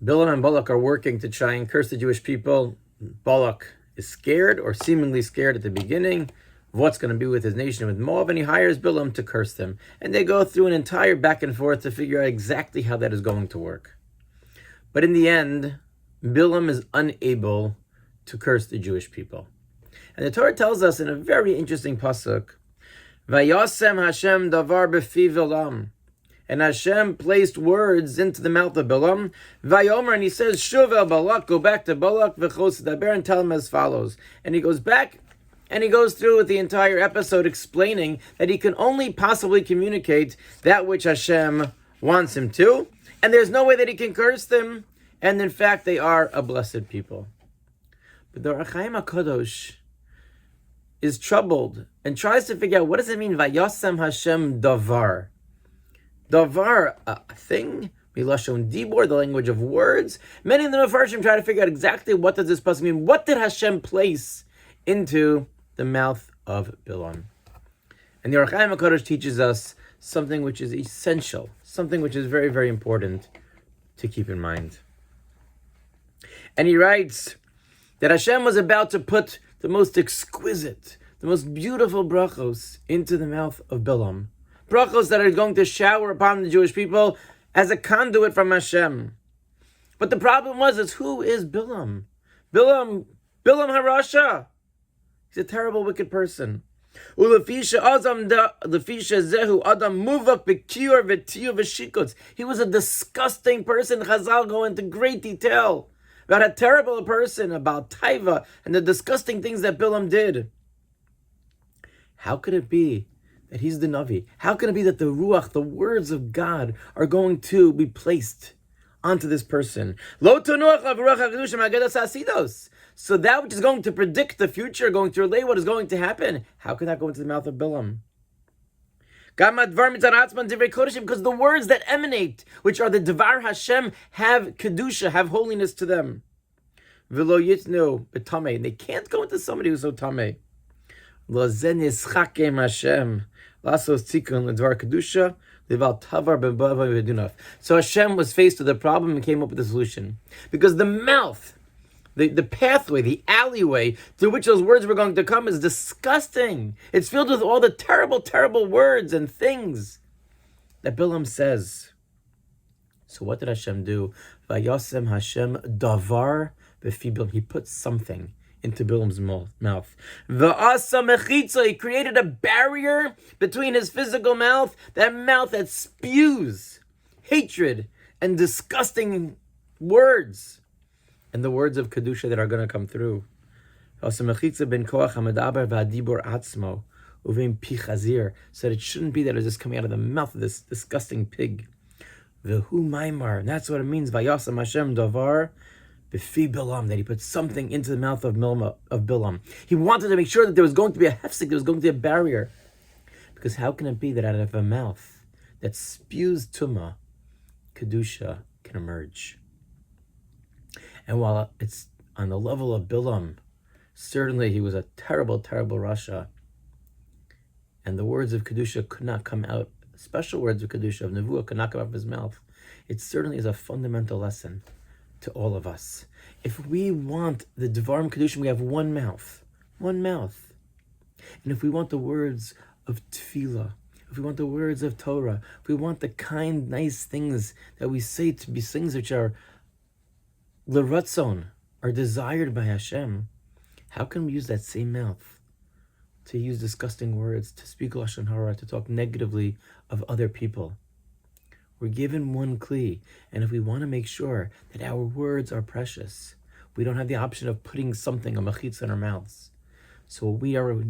Bilam and Balak are working to try and curse the Jewish people. Balak is scared, or seemingly scared at the beginning, of what's going to be with his nation, with Moab, and he hires Bilam to curse them. And they go through an entire back and forth to figure out exactly how that is going to work. But in the end, Bilam is unable to curse the Jewish people. And the Torah tells us in a very interesting pasuk, Vayasem Hashem davar b'fi Bilam. And Hashem placed words into the mouth of Bilam. Vayomer, and he says, Shuv el Balak, go back to Balak, v'chos daber, and tell him as follows. And he goes back, and he goes through with the entire episode explaining that he can only possibly communicate that which Hashem wants him to, and there's no way that he can curse them, and in fact, they are a blessed people. But the Ohr HaChaim HaKadosh is troubled and tries to figure out, what does it mean, Vayasem Hashem davar? Davar, a thing, milashon dibor, the language of words. Many of the Mefarshim try to figure out exactly what does this pasuk mean. What did Hashem place into the mouth of Bilam? And the Ohr HaChaim HaKadosh teaches us something which is essential, something which is very, very important to keep in mind. And he writes that Hashem was about to put the most exquisite, the most beautiful brachos into the mouth of Bilam. Brachos that are going to shower upon the Jewish people as a conduit from Hashem. But the problem is who is Bilam? Bilam Harasha. He's a terrible, wicked person. He was a disgusting person. Chazal go into great detail about a terrible person, about Taiva, and the disgusting things that Bilam did. How could it be that he's the Navi? How can it be that the Ruach, the words of God, are going to be placed onto this person? So that which is going to predict the future, going to relay what is going to happen, how can that go into the mouth of Bilam? Because the words that emanate, which are the Devar Hashem, have Kedusha, have holiness to them. And they can't go into somebody who's so tameh. So Hashem was faced with a problem and came up with a solution. Because the mouth, the pathway, the alleyway through which those words were going to come is disgusting. It's filled with all the terrible, terrible words and things that Bilam says. So what did Hashem do? Vayasem Hashem davar b'fi Bilam. He put something into Bilam's mouth. V'asa mechitza, he created a barrier between his physical mouth, that mouth that spews hatred and disgusting words, and the words of Kedusha that are going to come through. V'asa mechitza ben koach hamadaber v'adibor atzmo uvein pi chazir, so that it shouldn't be that it's just coming out of the mouth of this disgusting pig. V'hu maimar, and that's what it means. V'yasam Hashem davar b'fi Bilam, that he put something into the mouth of Bilam. He wanted to make sure that there was going to be a hefsek, there was going to be a barrier. Because how can it be that out of a mouth that spews tumah, Kedusha can emerge? And while it's on the level of Bilam, certainly he was a terrible, terrible Rasha, and the words of Kedusha could not come out, special words of Kedusha, of Nevuah, could not come out of his mouth. It certainly is a fundamental lesson to all of us. If we want the Devarim Kedushin, we have one mouth. And if we want the words of Tefillah, if we want the words of Torah, if we want the kind, nice things that we say to be things which are l'ratzon, are desired by Hashem, how can we use that same mouth to use disgusting words, to speak lashon hara, to talk negatively of other people? We're given one kli, and if we want to make sure that our words are precious, we don't have the option of putting something, a mechitza, in our mouths. So what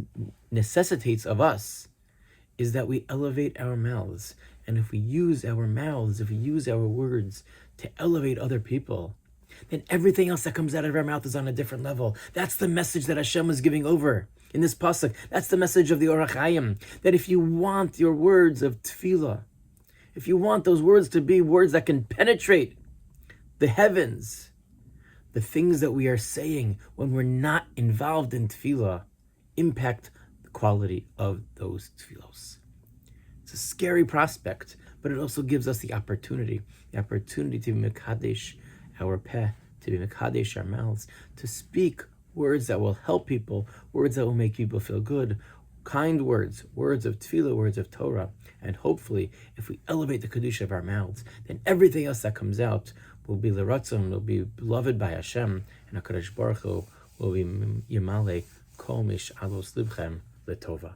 necessitates of us is that we elevate our mouths. And if we use our mouths, if we use our words to elevate other people, then everything else that comes out of our mouth is on a different level. That's the message that Hashem is giving over in this pasuk. That's the message of the Ohr HaChaim, that if you want your words of tefillah, if you want those words to be words that can penetrate the heavens, the things that we are saying when we're not involved in tefillah impact the quality of those tefillos. It's a scary prospect, but it also gives us the opportunity to mekadesh our peh, to be mekadesh our mouths, to speak words that will help people, words that will make people feel good, kind words, words of tefillah, words of Torah. And hopefully, if we elevate the kedusha of our mouths, then everything else that comes out will be l'ratzon, will be beloved by Hashem, and HaKadosh Baruch Hu will be yimale kol mish alos libchem letova.